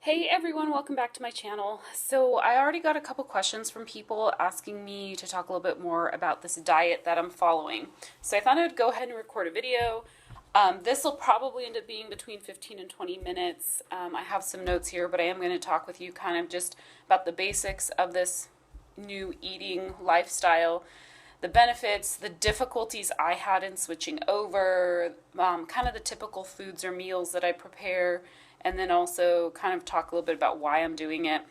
Hey everyone, welcome back to my channel. So I already got a couple questions from people asking me to talk a little bit more about this diet that I'm following. So I thought I would go ahead and record a video. This will probably end up being between 15 and 20 minutes. I have some notes here, but I am going to talk with you kind of just about the basics of this new eating lifestyle, the benefits, the difficulties I had in switching over, kind of the typical foods or meals that I prepare, and then also kind of talk a little bit about why I'm doing it.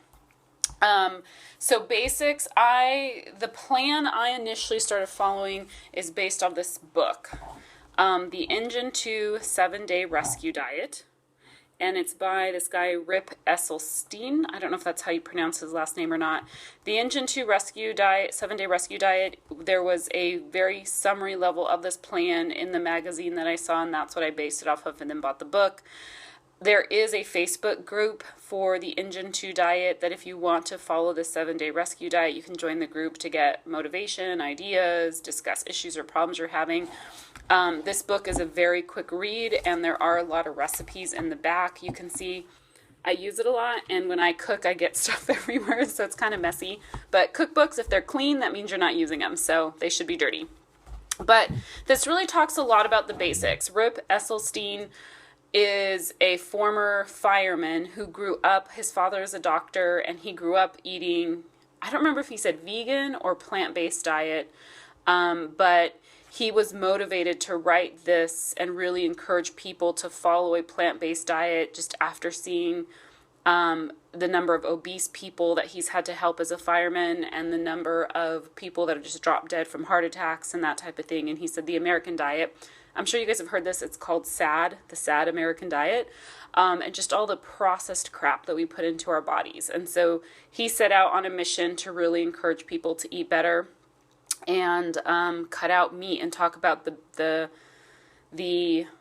So basics, the plan I initially started following is based on this book, the Engine 2 7-Day Rescue Diet. And it's by this guy, Rip Esselstyn. I don't know if that's how you pronounce his last name or not. The Engine 2 Rescue Diet, 7-Day Rescue Diet, there was a very summary level of this plan in the magazine that I saw, and that's what I based it off of and then bought the book. There is a Facebook group for the Engine 2 diet that if you want to follow the 7-Day Rescue Diet, you can join the group to get motivation, ideas, discuss issues or problems you're having. This book is a very quick read, and there are a lot of recipes in the back. You can see I use it a lot, and when I cook, I get stuff everywhere, so it's kind of messy. But cookbooks, if they're clean, that means you're not using them, so they should be dirty. But this really talks a lot about the basics. Rip Esselstyn is a former fireman who grew up, his father is a doctor, and he grew up eating, I don't remember if he said vegan or plant-based diet, but he was motivated to write this and really encourage people to follow a plant-based diet just after seeing the number of obese people that he's had to help as a fireman and the number of people that have just dropped dead from heart attacks and that type of thing. And he said the American diet, I'm sure you guys have heard this, it's called SAD, the SAD American diet, and just all the processed crap that we put into our bodies. And so he set out on a mission to really encourage people to eat better and cut out meat and talk about the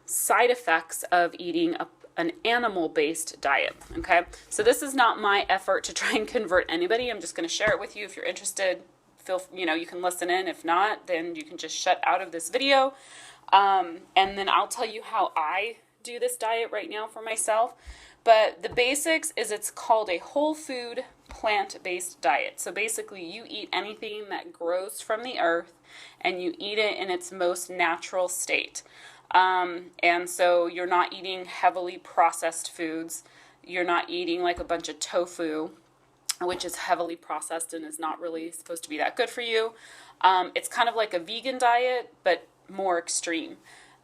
side effects of eating an animal-based diet, okay? So this is not my effort to try and convert anybody. I'm just going to share it with you. If you're interested, you can listen in. If not, then you can just shut out of this video. And then I'll tell you how I do this diet right now for myself. But the basics is it's called a whole food plant-based diet. So basically you eat anything that grows from the earth and you eat it in its most natural state. And so you're not eating heavily processed foods. You're not eating like a bunch of tofu, which is heavily processed and is not really supposed to be that good for you. It's kind of like a vegan diet, but more extreme.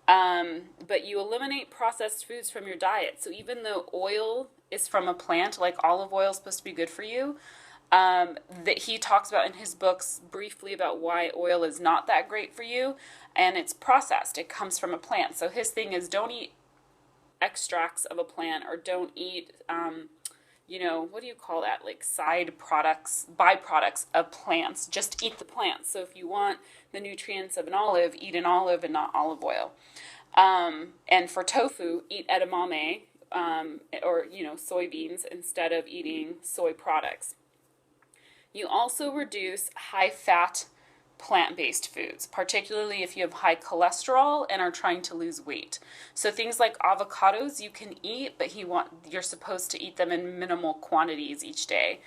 But you eliminate processed foods from your diet. So even though oil is from a plant, like olive oil is supposed to be good for you, that he talks about in his books briefly about why oil is not that great for you, and it's processed. It comes from a plant. So his thing is don't eat extracts of a plant or don't eat, what do you call that? Like side products, byproducts of plants. Just eat the plants. So if you want the nutrients of an olive, eat an olive and not olive oil. And for tofu, eat edamame, or soybeans instead of eating soy products. You also reduce high-fat plant-based foods, particularly if you have high cholesterol and are trying to lose weight. So things like avocados you can eat, but you're supposed to eat them in minimal quantities each day.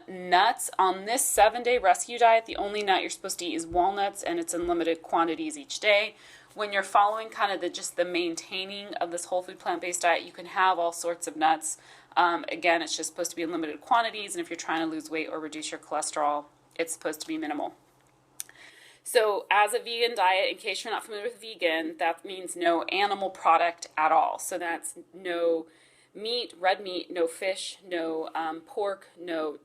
Nuts, on this 7-Day Rescue Diet, the only nut you're supposed to eat is walnuts, and it's in limited quantities each day. When you're following kind of the maintaining of this whole food plant-based diet, you can have all sorts of nuts. Again, it's just supposed to be in limited quantities, and if you're trying to lose weight or reduce your cholesterol, it's supposed to be minimal. So as a vegan diet, in case you're not familiar with vegan, that means no animal product at all. So that's no meat, red meat, no fish, no pork, no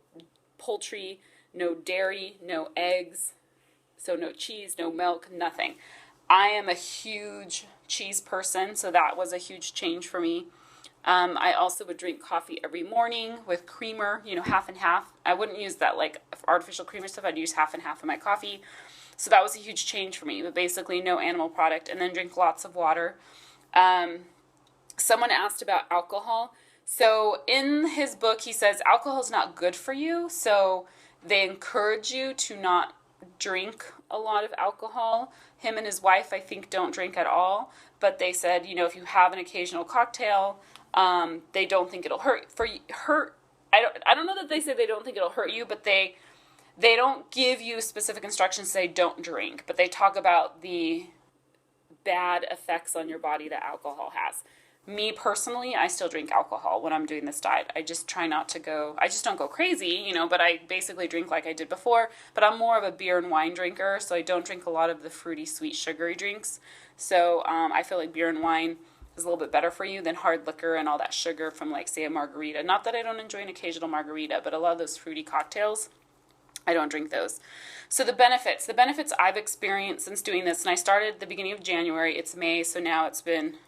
poultry, no dairy, no eggs, so no cheese, no milk, nothing. I am a huge cheese person, so that was a huge change for me. I also would drink coffee every morning with creamer, half and half. I wouldn't use that like artificial creamer stuff. I'd use half and half of my coffee. So that was a huge change for me, but basically no animal product, and then drink lots of water. Someone asked about alcohol. So in his book, he says alcohol is not good for you, so they encourage you to not drink a lot of alcohol. Him and his wife, I think, don't drink at all, but they said, if you have an occasional cocktail, They don't think it'll hurt. I don't know that they say they don't think it'll hurt you, but they don't give you specific instructions to say don't drink, but they talk about the bad effects on your body that alcohol has. Me personally, I still drink alcohol when I'm doing this diet. I just try not to go, I just don't go crazy, but I basically drink like I did before. But I'm more of a beer and wine drinker, so I don't drink a lot of the fruity, sweet, sugary drinks. So I feel like beer and wine is a little bit better for you than hard liquor and all that sugar from, like, say, a margarita. Not that I don't enjoy an occasional margarita, but a lot of those fruity cocktails, I don't drink those. So the benefits I've experienced since doing this, and I started at the beginning of January, it's May, so now it's been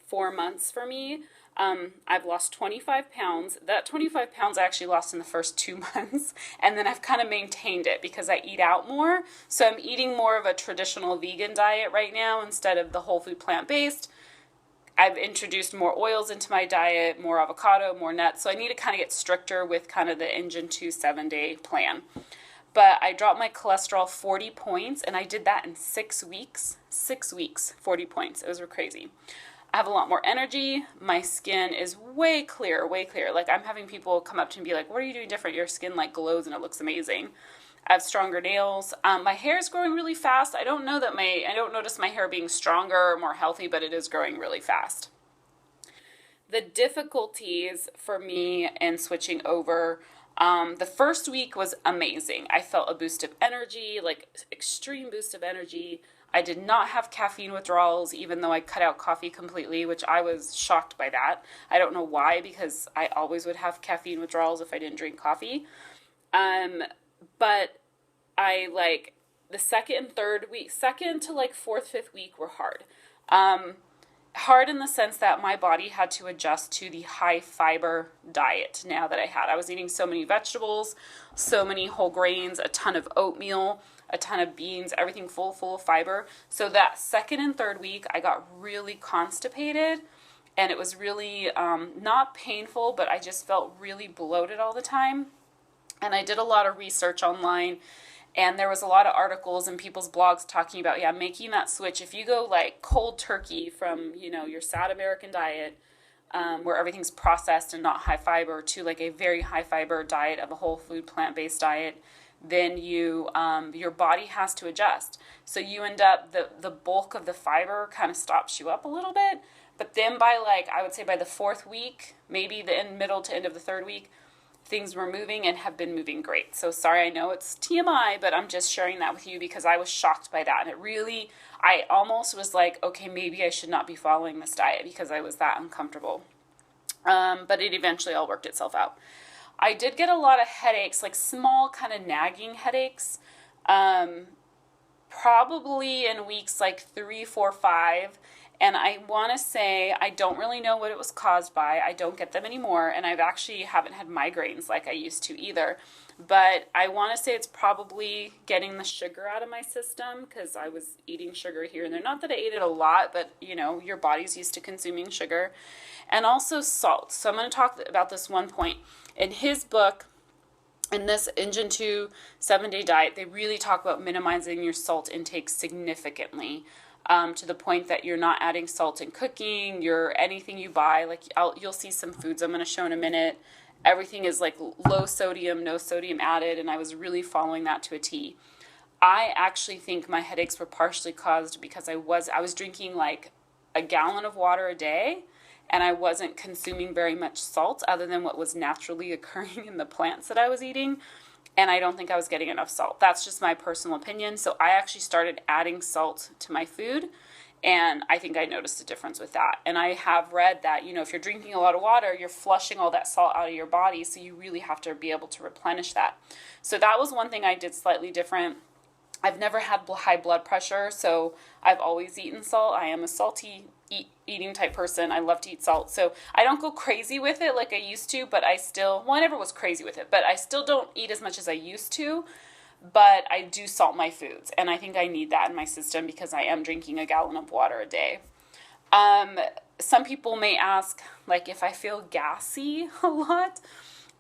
4 months for me. I've lost 25 pounds. That 25 pounds I actually lost in the first 2 months, and then I've kind of maintained it because I eat out more. So I'm eating more of a traditional vegan diet right now instead of the whole food plant-based. I've introduced more oils into my diet, more avocado, more nuts. So I need to kind of get stricter with kind of the Engine 2 7-day plan. But I dropped my cholesterol 40 points, and I did that in 6 weeks. 6 weeks, 40 points. It was crazy. I have a lot more energy. My skin is way clearer, way clearer. Like, I'm having people come up to me and be like, what are you doing different? Your skin, like, glows and it looks amazing. I have stronger nails. My hair is growing really fast. I don't notice my hair being stronger or more healthy, but it is growing really fast. The difficulties for me in switching over, the first week was amazing. I felt a boost of energy, like extreme boost of energy. I did not have caffeine withdrawals, even though I cut out coffee completely, which I was shocked by that. I don't know why, because I always would have caffeine withdrawals if I didn't drink coffee. But I, like, the second and third week, second to like fourth, fifth week were hard. Hard in the sense that my body had to adjust to the high fiber diet now that I had. I was eating so many vegetables, so many whole grains, a ton of oatmeal, a ton of beans, everything full of fiber. So that second and third week, I got really constipated, and it was really not painful, but I just felt really bloated all the time. And I did a lot of research online, and there was a lot of articles and people's blogs talking about, making that switch. If you go like cold turkey from, your South American diet, where everything's processed and not high fiber, to like a very high fiber diet of a whole food plant-based diet, then your body has to adjust. So you end up, the bulk of the fiber kind of stops you up a little bit. But then I would say by the fourth week, maybe the middle to end of the third week, things were moving and have been moving great. So sorry, I know it's TMI, but I'm just sharing that with you because I was shocked by that. And I almost was like, okay, maybe I should not be following this diet because I was that uncomfortable. But it eventually all worked itself out. I did get a lot of headaches, like small kind of nagging headaches, probably in weeks like 3, 4, 5. And I want to say I don't really know what it was caused by. I don't get them anymore, and I've actually haven't had migraines like I used to either. But I want to say it's probably getting the sugar out of my system because I was eating sugar here and there. Not that I ate it a lot, but your body's used to consuming sugar. And also salt. So I'm going to talk about this one point. In his book, in this Engine 2 7-day diet, they really talk about minimizing your salt intake significantly. To the point that you're not adding salt in cooking, anything you buy, like you'll see some foods I'm going to show in a minute. Everything is like low sodium, no sodium added, and I was really following that to a T. I actually think my headaches were partially caused because I was drinking like a gallon of water a day, and I wasn't consuming very much salt other than what was naturally occurring in the plants that I was eating. And I don't think I was getting enough salt. That's just my personal opinion. So I actually started adding salt to my food, and I think I noticed a difference with that. And I have read that, if you're drinking a lot of water, you're flushing all that salt out of your body, so you really have to be able to replenish that. So that was one thing I did slightly different. I've never had high blood pressure, so I've always eaten salt. I am a salty eating type person. I love to eat salt. So I don't go crazy with it like I used to, but I never was crazy with it, but I still don't eat as much as I used to, but I do salt my foods. And I think I need that in my system because I am drinking a gallon of water a day. Some people may ask, like, if I feel gassy a lot.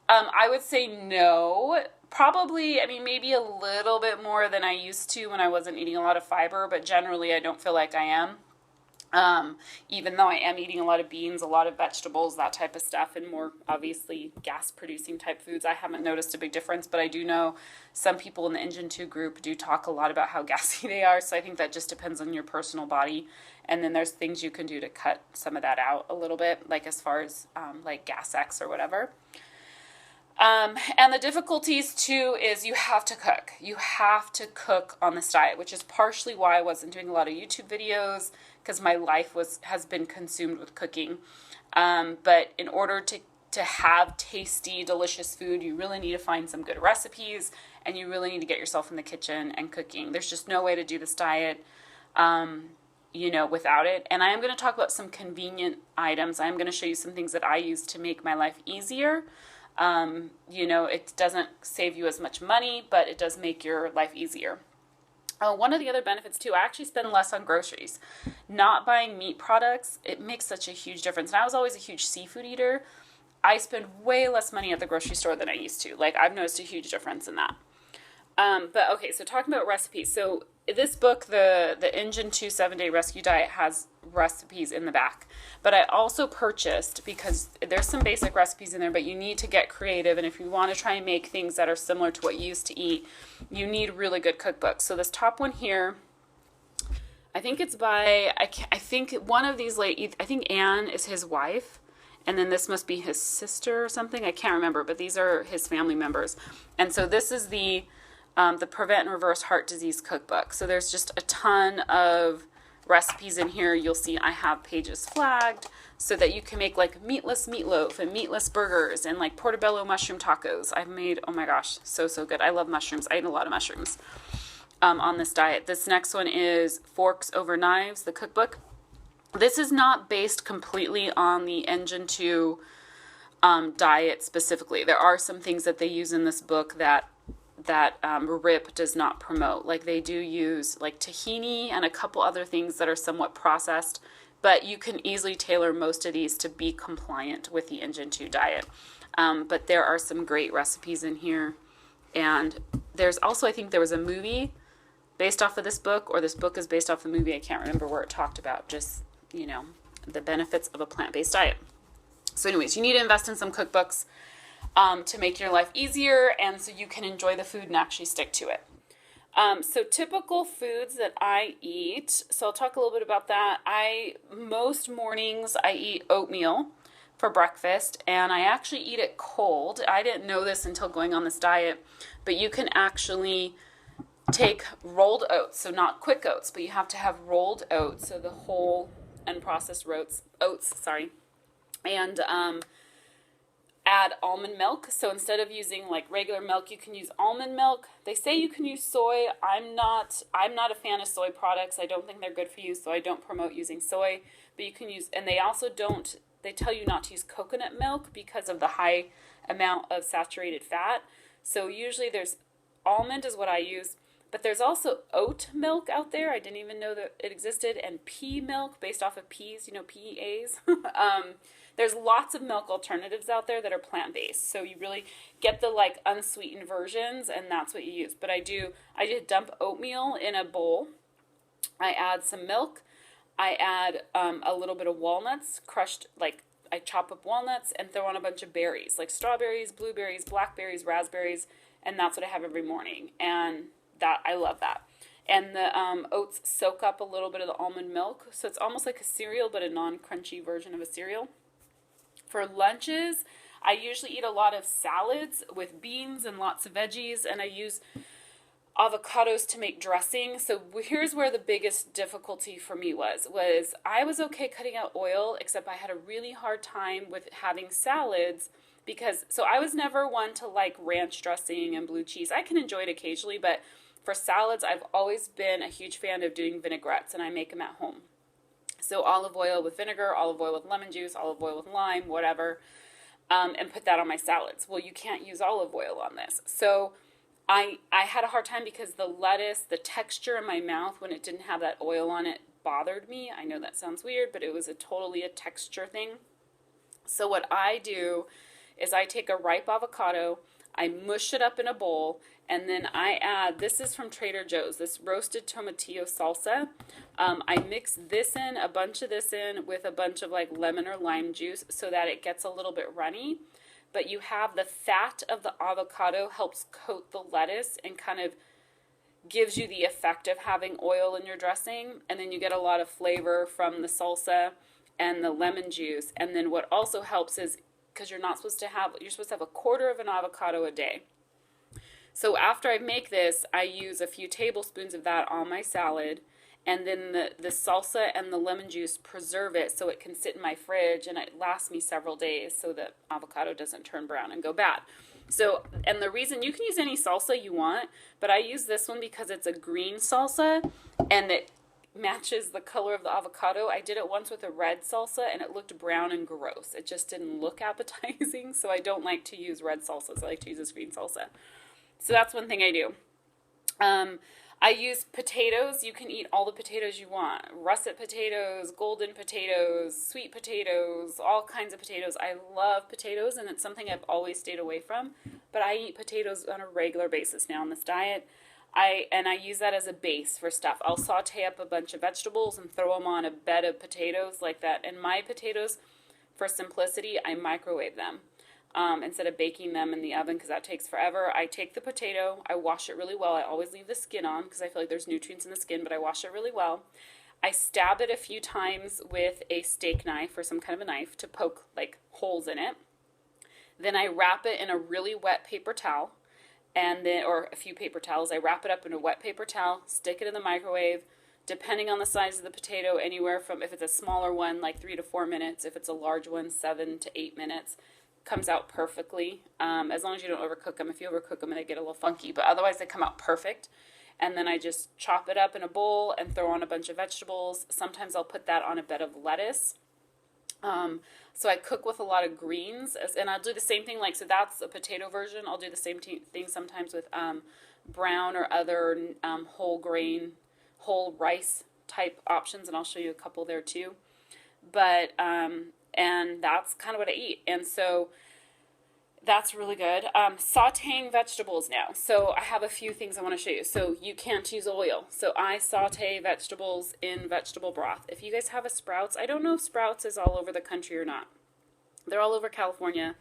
I would say no. Probably, maybe a little bit more than I used to when I wasn't eating a lot of fiber, but generally I don't feel like I am. Even though I am eating a lot of beans, a lot of vegetables, that type of stuff, and more obviously gas producing type foods, I haven't noticed a big difference. But I do know some people in the Engine 2 group do talk a lot about how gassy they are. So I think that just depends on your personal body. And then there's things you can do to cut some of that out a little bit, like as far as like Gas X or whatever. And the difficulties too is you have to cook. You have to cook on this diet, which is partially why I wasn't doing a lot of YouTube videos, because my life has been consumed with cooking. But in order to have tasty, delicious food, you really need to find some good recipes, and you really need to get yourself in the kitchen and cooking. There's just no way to do this diet, without it. And I am going to talk about some convenient items. I am going to show you some things that I use to make my life easier. It doesn't save you as much money, but it does make your life easier. One of the other benefits too, I actually spend less on groceries. Not buying meat products, it makes such a huge difference. And I was always a huge seafood eater. I spend way less money at the grocery store than I used to. Like, I've noticed a huge difference in that. But okay, so talking about recipes. So this book, the Engine 2 7-Day Rescue Diet, has recipes in the back. But I also purchased, because there's some basic recipes in there, but you need to get creative. And if you want to try and make things that are similar to what you used to eat, you need really good cookbooks. So this top one here, I think it's by, I think one of these ladies, I think Anne is his wife. And then this must be his sister or something. I can't remember, but these are his family members. And so this is the Prevent and Reverse Heart Disease Cookbook. So there's just a ton of recipes in here. You'll see I have pages flagged so that you can make like meatless meatloaf and meatless burgers and like portobello mushroom tacos. I've made, oh my gosh, so good. I love mushrooms. I eat a lot of mushrooms on this diet. This next one is Forks Over Knives, the cookbook. This is not based completely on the Engine 2 diet specifically. There are some things that they use in this book that RIP does not promote. Like, they do use like tahini and a couple other things that are somewhat processed, but you can easily tailor most of these to be compliant with the Engine 2 diet. But there are some great recipes in here. And there's also, I think there was a movie based off of this book, or this book is based off the movie. I can't remember where it talked about just, the benefits of a plant-based diet. So anyways, you need to invest in some cookbooks to make your life easier, and so you can enjoy the food and actually stick to it. So typical foods that I eat. So I'll talk a little bit about that. Most mornings I eat oatmeal for breakfast, and I actually eat it cold. I didn't know this until going on this diet, but you can actually take rolled oats, so not quick oats, but you have to have rolled oats, so the whole unprocessed oats, and add almond milk. So instead of using like regular milk, you can use almond milk. They say you can use soy. I'm not a fan of soy products. I don't think they're good for you, so I don't promote using soy. But you can use, and they also don't, they tell you not to use coconut milk because of the high amount of saturated fat. So usually there's almond is what I use, but there's also oat milk out there. I didn't even know that it existed, and pea milk based off of peas, PEAs. There's lots of milk alternatives out there that are plant-based. So you really get the like unsweetened versions, and that's what you use. But I just dump oatmeal in a bowl. I add some milk. I add a little bit of walnuts, crushed, like I chop up walnuts and throw on a bunch of berries, like strawberries, blueberries, blackberries, raspberries, and that's what I have every morning. And I love that. And the oats soak up a little bit of the almond milk, so it's almost like a cereal, but a non-crunchy version of a cereal. For lunches, I usually eat a lot of salads with beans and lots of veggies, and I use avocados to make dressing. So here's where the biggest difficulty for me was I was okay cutting out oil, except I had a really hard time with having salads so I was never one to like ranch dressing and blue cheese. I can enjoy it occasionally, but for salads, I've always been a huge fan of doing vinaigrettes, and I make them at home. So olive oil with vinegar, olive oil with lemon juice, olive oil with lime, whatever, and put that on my salads. Well, you can't use olive oil on this. So I had a hard time because the lettuce, the texture in my mouth when it didn't have that oil on it bothered me. I know that sounds weird, but it was totally a texture thing. So what I do is I take a ripe avocado, I mush it up in a bowl, And then I add, this is from Trader Joe's, this roasted tomatillo salsa. I mix this in, a bunch of this in with a bunch of like lemon or lime juice so that it gets a little bit runny. But you have the fat of the avocado helps coat the lettuce and kind of gives you the effect of having oil in your dressing. And then you get a lot of flavor from the salsa and the lemon juice. And then what also helps is, because you're supposed to have a quarter of an avocado a day. So after I make this, I use a few tablespoons of that on my salad, and then the salsa and the lemon juice preserve it so it can sit in my fridge and it lasts me several days so the avocado doesn't turn brown and go bad. So, and the reason, you can use any salsa you want, but I use this one because it's a green salsa and it matches the color of the avocado. I did it once with a red salsa and it looked brown and gross. It just didn't look appetizing, so I don't like to use red salsas. I like to use this green salsa. So that's one thing I do. I use potatoes. You can eat all the potatoes you want. Russet potatoes, golden potatoes, sweet potatoes, all kinds of potatoes. I love potatoes, and it's something I've always stayed away from. But I eat potatoes on a regular basis now on this diet. I use that as a base for stuff. I'll saute up a bunch of vegetables and throw them on a bed of potatoes like that. And my potatoes, for simplicity, I microwave them. Instead of baking them in the oven because that takes forever. I take the potato, I wash it really well. I always leave the skin on because I feel like there's nutrients in the skin, but I wash it really well. I stab it a few times with a steak knife or some kind of a knife to poke like holes in it. Then I wrap it in a really wet paper towel, and then, or a few paper towels. I wrap it up in a wet paper towel, stick it in the microwave, depending on the size of the potato, anywhere from, if it's a smaller one, like 3 to 4 minutes. If it's a large one, 7 to 8 minutes. Comes out perfectly, as long as you don't overcook them. If you overcook them, they get a little funky, but otherwise they come out perfect. And then I just chop it up in a bowl and throw on a bunch of vegetables. Sometimes I'll put that on a bed of lettuce. So I cook with a lot of greens, and I'll do the same thing. Like, so that's a potato version. I'll do the same thing sometimes with brown or other whole grain, whole rice type options, and I'll show you a couple there too. But and that's kind of what I eat. And so that's really good. Sauteing vegetables now. So I have a few things I want to show you. So you can't use oil. So I saute vegetables in vegetable broth. If you guys have a Sprouts, I don't know if Sprouts is all over the country or not. They're all over California.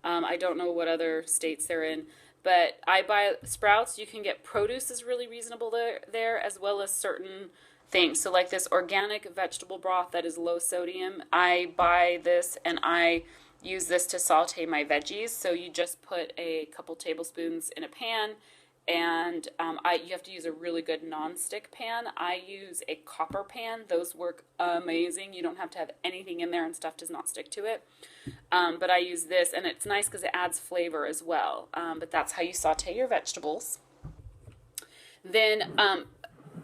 I don't know what other states they're in. But I buy Sprouts. You can get produce is really reasonable there as well as certain things. So like this organic vegetable broth that is low sodium, I buy this and I use this to saute my veggies. So you just put a couple tablespoons in a pan, and you have to use a really good non-stick pan. I use a copper pan. Those work amazing. You don't have to have anything in there and stuff does not stick to it. But I use this, and it's nice because it adds flavor as well. But that's how you saute your vegetables. Then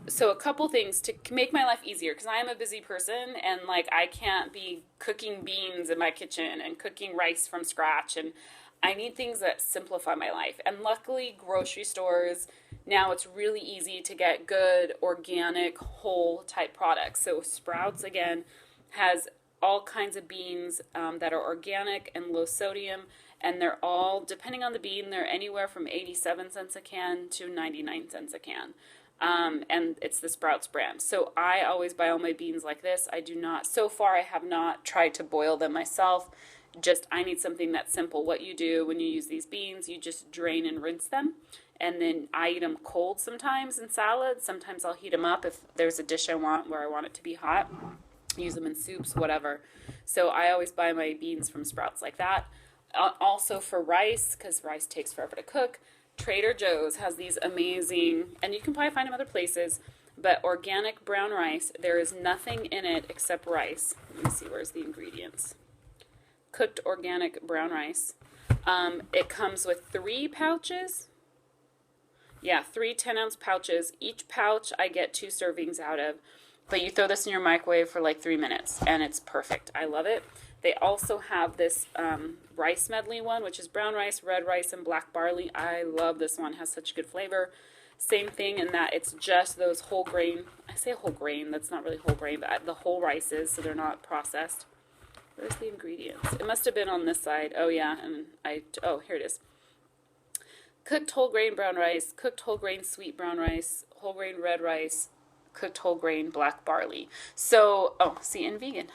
so a couple things to make my life easier, because I am a busy person and like I can't be cooking beans in my kitchen and cooking rice from scratch, and I need things that simplify my life. And luckily grocery stores now, it's really easy to get good organic whole type products. So Sprouts again has all kinds of beans that are organic and low sodium, and they're all, depending on the bean, they're anywhere from 87 cents a can to 99 cents a can. And it's the Sprouts brand. So I always buy all my beans like this. So far I have not tried to boil them myself. Just, I need something that's simple. What you do when you use these beans, you just drain and rinse them. And then I eat them cold sometimes in salads. Sometimes I'll heat them up if there's a dish I want where I want it to be hot. Use them in soups, whatever. So I always buy my beans from Sprouts like that. Also for rice, because rice takes forever to cook, Trader Joe's has these amazing, and you can probably find them other places, but organic brown rice. There is nothing in it except rice. Let me see, where's the ingredients? Cooked organic brown rice. It comes with 3 pouches. Yeah, 3 10-ounce pouches. Each pouch I get 2 servings out of. But you throw this in your microwave for like 3 minutes, and it's perfect. I love it. They also have this rice medley one, which is brown rice, red rice, and black barley. I love this one. It has such good flavor. Same thing in that it's just those whole grain. I say whole grain. That's not really whole grain, but the whole rices, so they're not processed. Where's the ingredients? It must have been on this side. Oh, yeah. And here it is. cooked whole grain brown rice, cooked whole grain sweet brown rice, whole grain red rice, cooked whole grain black barley. So, oh, see, and vegan.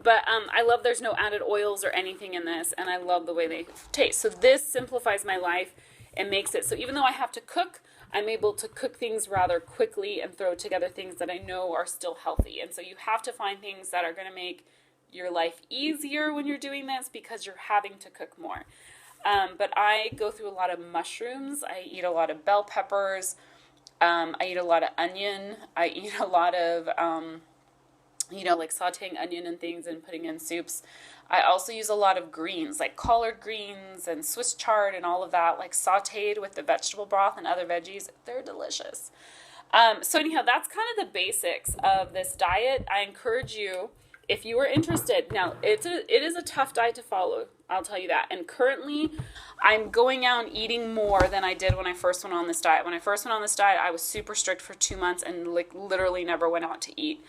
But I love there's no added oils or anything in this, and I love the way they taste. So this simplifies my life and makes it so even though I have to cook, I'm able to cook things rather quickly and throw together things that I know are still healthy. And so you have to find things that are going to make your life easier when you're doing this because you're having to cook more. But I go through a lot of mushrooms. I eat a lot of bell peppers. I eat a lot of onion. I eat a lot of, like sauteing onion and things and putting in soups. I also use a lot of greens, like collard greens and Swiss chard and all of that, like sauteed with the vegetable broth and other veggies. They're delicious. So anyhow, that's kind of the basics of this diet. I encourage you, if you are interested, now it is a tough diet to follow, I'll tell you that. And currently, I'm going out and eating more than I did when I first went on this diet. When I first went on this diet, I was super strict for 2 months and like literally never went out to eat.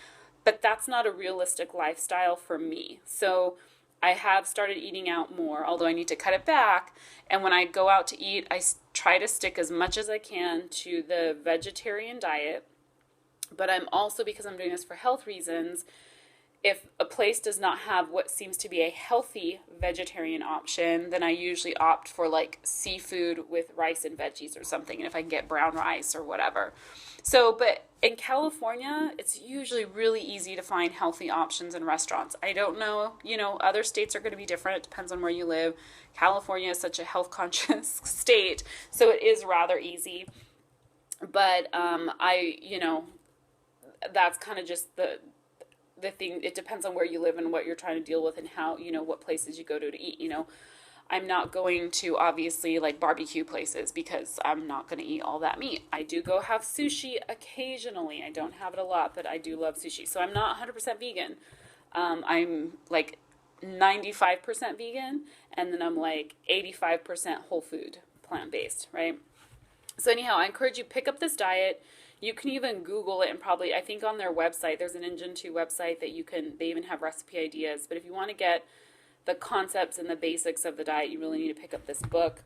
But that's not a realistic lifestyle for me. So I have started eating out more, although I need to cut it back. And when I go out to eat, I try to stick as much as I can to the vegetarian diet. But I'm also, because I'm doing this for health reasons, if a place does not have what seems to be a healthy vegetarian option, then I usually opt for like seafood with rice and veggies or something, and if I can get brown rice or whatever. So, but in California, it's usually really easy to find healthy options in restaurants. I don't know, other states are going to be different. It depends on where you live. California is such a health conscious state, so it is rather easy. But that's kind of just the thing. It depends on where you live and what you're trying to deal with and how, what places you go to eat. I'm not going to obviously like barbecue places because I'm not going to eat all that meat. I do go have sushi occasionally. I don't have it a lot, but I do love sushi. So I'm not 100% vegan. I'm like 95% vegan, and then I'm like 85% whole food, plant-based, right? So anyhow, I encourage you pick up this diet. You can even Google it, and probably, I think on their website, there's an Engine 2 website that they even have recipe ideas. But if you want to get the concepts and the basics of the diet, you really need to pick up this book.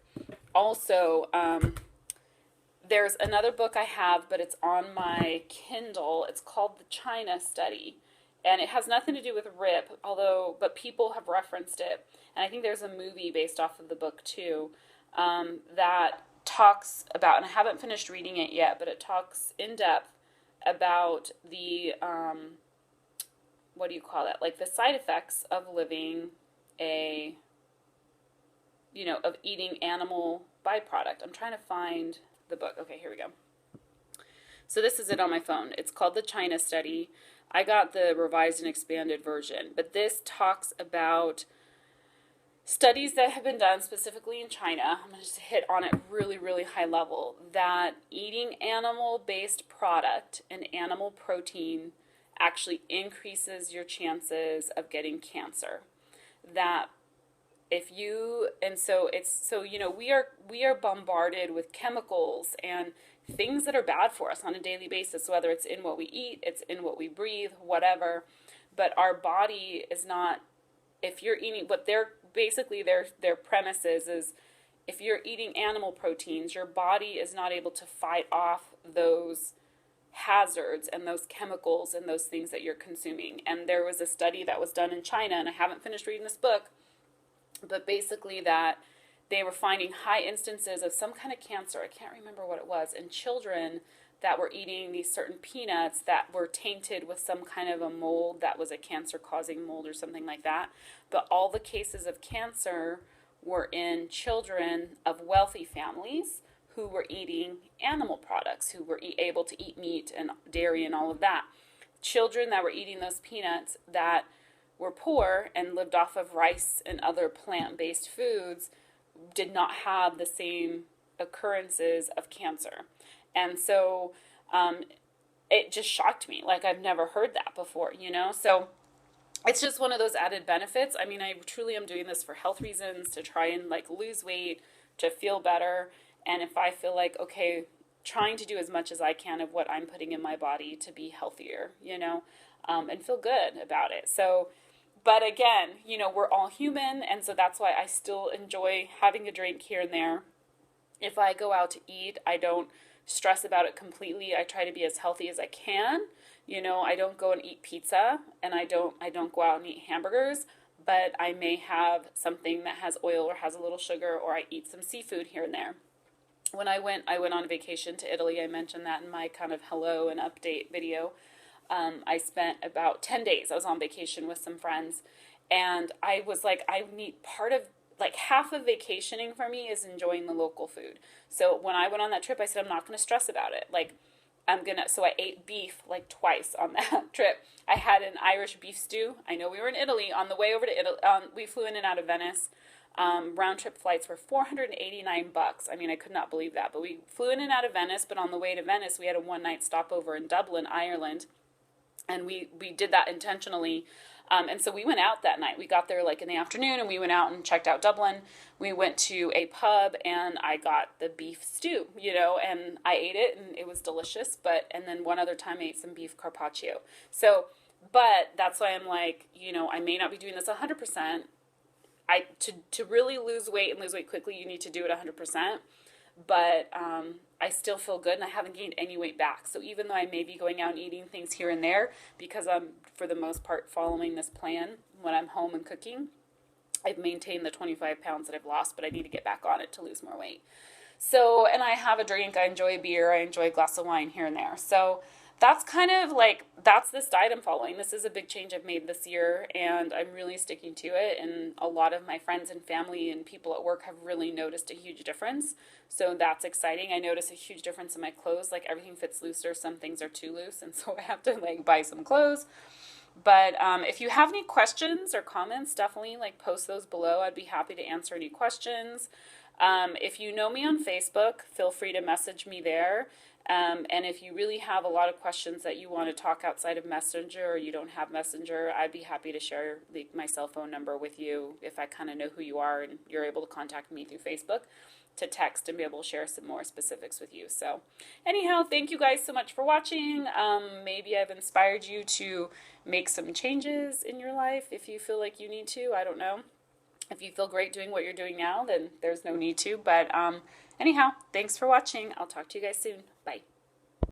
Also, there's another book I have, but it's on my Kindle. It's called The China Study. And it has nothing to do with RIP, but people have referenced it. And I think there's a movie based off of the book too, that talks about, and I haven't finished reading it yet, but it talks in depth about the, what do you call that? Like the side effects of living of eating animal byproduct. I'm trying to find the book. Okay, here we go. So this is it on my phone. It's called The China Study. I got the revised and expanded version, but this talks about studies that have been done specifically in China. I'm going to just hit on it really, really high level, that eating animal-based product and animal protein actually increases your chances of getting cancer. That we are bombarded with chemicals and things that are bad for us on a daily basis, whether it's in what we eat, it's in what we breathe, whatever. But our body is not, if you're eating, what they're basically their premise is if you're eating animal proteins, your body is not able to fight off those hazards and those chemicals and those things that you're consuming. And there was a study that was done in China, and I haven't finished reading this book, but basically that they were finding high instances of some kind of cancer, I can't remember what it was, in children that were eating these certain peanuts that were tainted with some kind of a mold that was a cancer-causing mold or something like that. But all the cases of cancer were in children of wealthy families who were eating animal products, who were able to eat meat and dairy and all of that. Children that were eating those peanuts that were poor and lived off of rice and other plant-based foods did not have the same occurrences of cancer. And so it just shocked me. Like, I've never heard that before, So it's just one of those added benefits. I mean, I truly am doing this for health reasons, to try and like lose weight, to feel better. And if I feel like, okay, trying to do as much as I can of what I'm putting in my body to be healthier, and feel good about it. So, but again, we're all human. And so that's why I still enjoy having a drink here and there. If I go out to eat, I don't stress about it completely. I try to be as healthy as I can. I don't go and eat pizza, and I don't go out and eat hamburgers, but I may have something that has oil or has a little sugar, or I eat some seafood here and there. When I went on vacation to Italy. I mentioned that in my kind of hello and update video. I spent about 10 days. I was on vacation with some friends, and I was like, I need part of, like, half of vacationing for me is enjoying the local food. So when I went on that trip, I said, I'm not going to stress about it. Like, so I ate beef like twice on that trip. I had an Irish beef stew. I know we were in Italy. On the way over to Italy, we flew in and out of Venice. Round trip flights were $489. I mean, I could not believe that. But we flew in and out of Venice. But on the way to Venice, we had a one night stopover in Dublin, Ireland, and we did that intentionally. And so we went out that night. We got there like in the afternoon, and we went out and checked out Dublin. We went to a pub, and I got the beef stew, and I ate it, and it was delicious. And then one other time I ate some beef carpaccio. So, but that's why I'm like, I may not be doing this 100%. To really lose weight and lose weight quickly, you need to do it 100%. But I still feel good, and I haven't gained any weight back. So even though I may be going out and eating things here and there, because I'm, for the most part, following this plan when I'm home and cooking, I've maintained the 25 pounds that I've lost, but I need to get back on it to lose more weight. So, and I have a drink. I enjoy a beer. I enjoy a glass of wine here and there. So that's kind of like, that's this diet I'm following. This is a big change I've made this year, and I'm really sticking to it. And a lot of my friends and family and people at work have really noticed a huge difference. So that's exciting. I notice a huge difference in my clothes. Like, everything fits looser. Some things are too loose, and so I have to like buy some clothes. But if you have any questions or comments, definitely like post those below. I'd be happy to answer any questions. If you know me on Facebook, feel free to message me there. And if you really have a lot of questions that you want to talk outside of Messenger, or you don't have Messenger, I'd be happy to share my cell phone number with you if I kind of know who you are and you're able to contact me through Facebook, to text and be able to share some more specifics with you. So anyhow, thank you guys so much for watching. Maybe I've inspired you to make some changes in your life if you feel like you need to. I don't know. If you feel great doing what you're doing now, then there's no need to. But anyhow, thanks for watching. I'll talk to you guys soon. Bye.